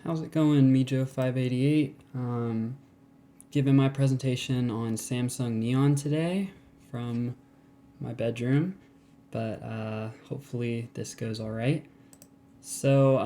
How's it going, MEJO 588? Giving my presentation on Samsung Neon today from my bedroom, but hopefully this goes all right. So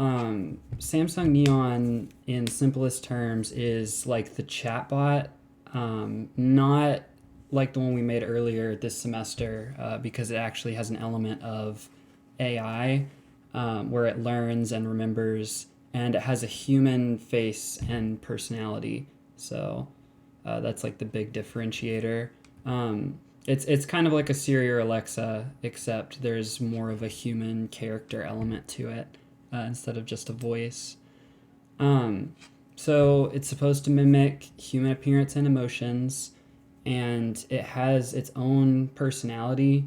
Samsung Neon, in simplest terms, is like the chatbot, not like the one we made earlier this semester, because it actually has an element of AI, where it learns and remembers, and it has a human face and personality. So that's like the big differentiator. It's kind of like a Siri or Alexa, except there's more of a human character element to it, instead of just a voice. So it's supposed to mimic human appearance and emotions, and it has its own personality,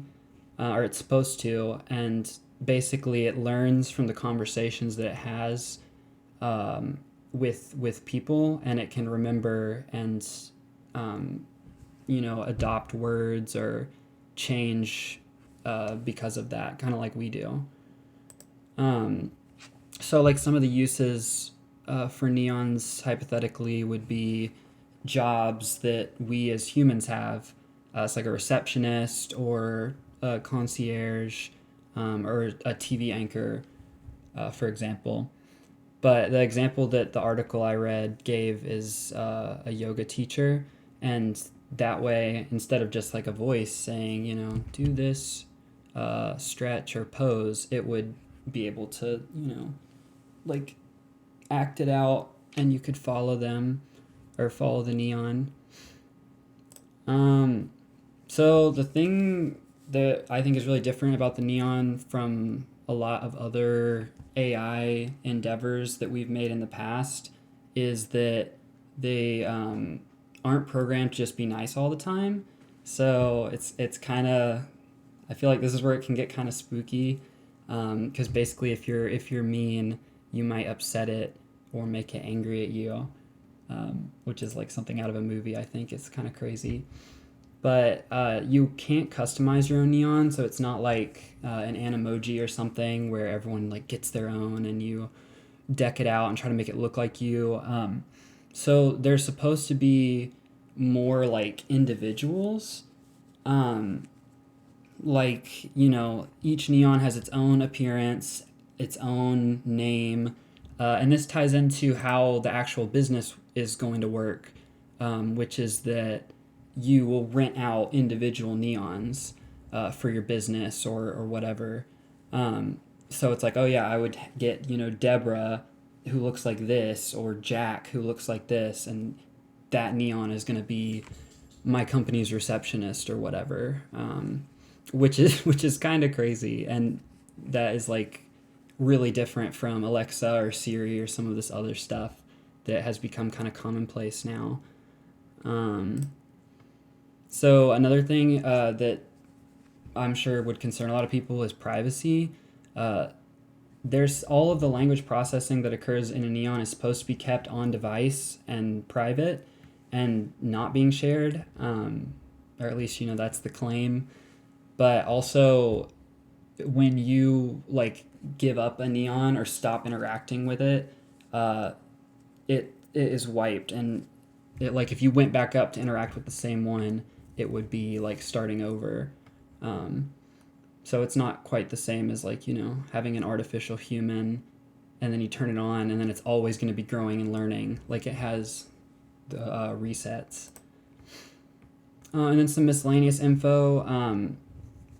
or it's supposed to, and basically it learns from the conversations that it has, with people, and it can remember and adopt words or change because of that, kind of like we do. So like some of the uses for neons hypothetically would be jobs that we as humans have. It's like a receptionist or a concierge, or a TV anchor, for example. But the example that the article I read gave is a yoga teacher. And that way, instead of just like a voice saying, do this stretch or pose, it would be able to, like act it out, and you could follow them or follow the neon. So the thing that I think is really different about the neon from a lot of other AI endeavors that we've made in the past is that they aren't programmed to just be nice all the time. So it's kind of, I feel like this is where it can get kind of spooky, because basically if you're mean, you might upset it or make it angry at you, which is like something out of a movie. I think it's kind of crazy. But you can't customize your own neon, so it's not like an Animoji or something where everyone like gets their own and you deck it out and try to make it look like you. So they're supposed to be more like individuals. Like, each neon has its own appearance, its own name, and this ties into how the actual business is going to work, which is that you will rent out individual neons for your business or whatever. So it's like, oh yeah, I would get, Deborah who looks like this, or Jack who looks like this, and that neon is going to be my company's receptionist or whatever, which is kind of crazy, and that is like really different from Alexa or Siri or some of this other stuff that has become kind of commonplace now. So another thing that I'm sure would concern a lot of people is privacy. There's all of the language processing that occurs in a neon is supposed to be kept on device and private and not being shared, or at least that's the claim. But also, when you like give up a neon or stop interacting with it, it is wiped, and it, like, if you went back up to interact with the same one, it would be like starting over. So it's not quite the same as like having an artificial human, and then you turn it on, and then it's always going to be growing and learning. Like, it has the resets. And then some miscellaneous info.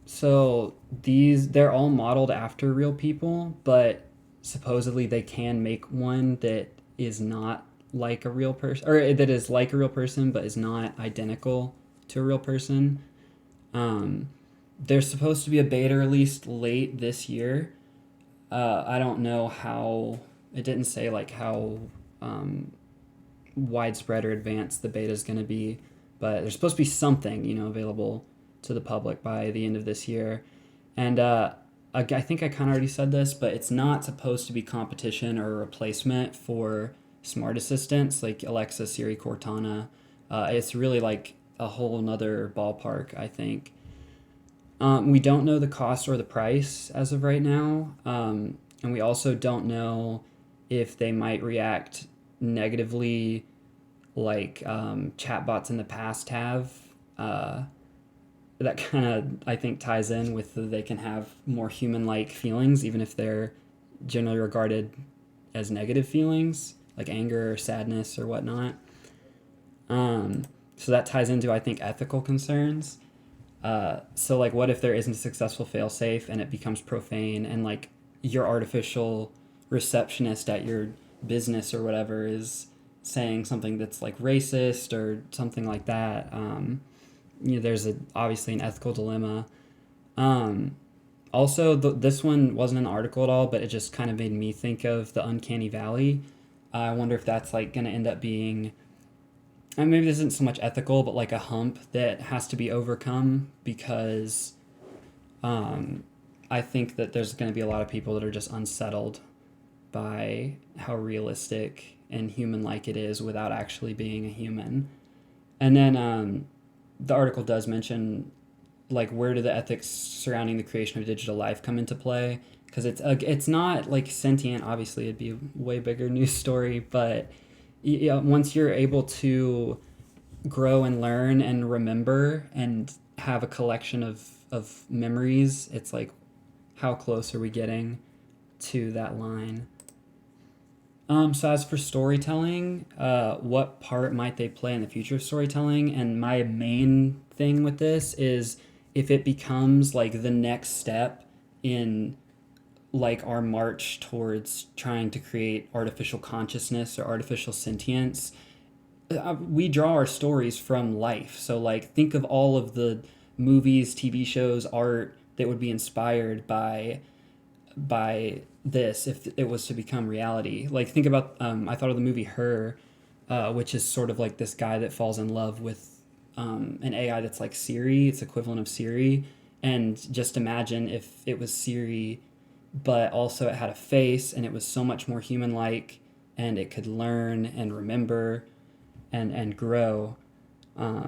So they're all modeled after real people, but supposedly they can make one that is not like a real person, or that is like a real person but is not identical to a real person. There's supposed to be a beta released late this year. I don't know how. It didn't say like how widespread or advanced the beta is going to be, but there's supposed to be something available to the public by the end of this year. And I think I kind of already said this, but it's not supposed to be competition or a replacement for smart assistants like Alexa, Siri, Cortana. It's really like a whole nother ballpark, I think. We don't know the cost or the price as of right now, and we also don't know if they might react negatively, like chatbots in the past have. That kind of, I think, ties in with they can have more human-like feelings, even if they're generally regarded as negative feelings, like anger or sadness or whatnot. So that ties into, I think, ethical concerns. So like, what if there isn't a successful failsafe and it becomes profane, and like your artificial receptionist at your business or whatever is saying something that's like racist or something like that? There's obviously an ethical dilemma. Um, Also, this one wasn't an article at all, but it just kind of made me think of the uncanny valley. I wonder if that's like going to end up being, and maybe this isn't so much ethical, but like a hump that has to be overcome, because I think that there's going to be a lot of people that are just unsettled by how realistic and human like it is without actually being a human. And then the article does mention, like, where do the ethics surrounding the creation of digital life come into play? Because it's not like sentient. Obviously, it'd be a way bigger news story. But once you're able to grow and learn and remember and have a collection of memories, it's like, how close are we getting to that line? So as for storytelling, what part might they play in the future of storytelling? And my main thing with this is, if it becomes like the next step in like our march towards trying to create artificial consciousness or artificial sentience. We draw our stories from life. So like, think of all of the movies, TV shows, art that would be inspired by this if it was to become reality. Like, think about I thought of the movie Her, which is sort of like this guy that falls in love with an AI that's like Siri. It's equivalent of Siri. And just imagine if it was Siri, but also it had a face and it was so much more human-like, and it could learn and remember and grow. I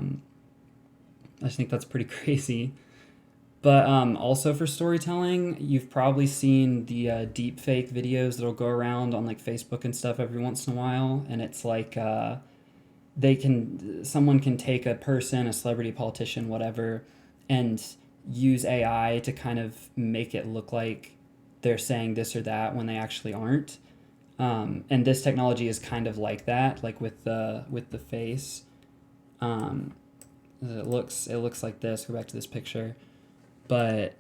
just think that's pretty crazy. But also for storytelling, you've probably seen the deep fake videos that'll go around on like Facebook and stuff every once in a while, and it's like someone can take a person, a celebrity, politician, whatever, and use AI to kind of make it look like they're saying this or that when they actually aren't. And this technology is kind of like that, like with the face. Um, it looks like this. Go back to this picture, but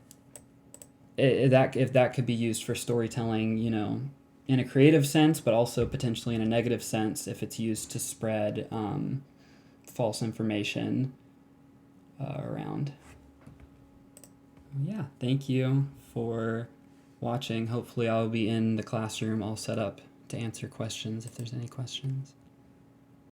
that if that could be used for storytelling, in a creative sense, but also potentially in a negative sense if it's used to spread false information around. Yeah, thank you for watching. Hopefully, I'll be in the classroom all set up to answer questions if there's any questions.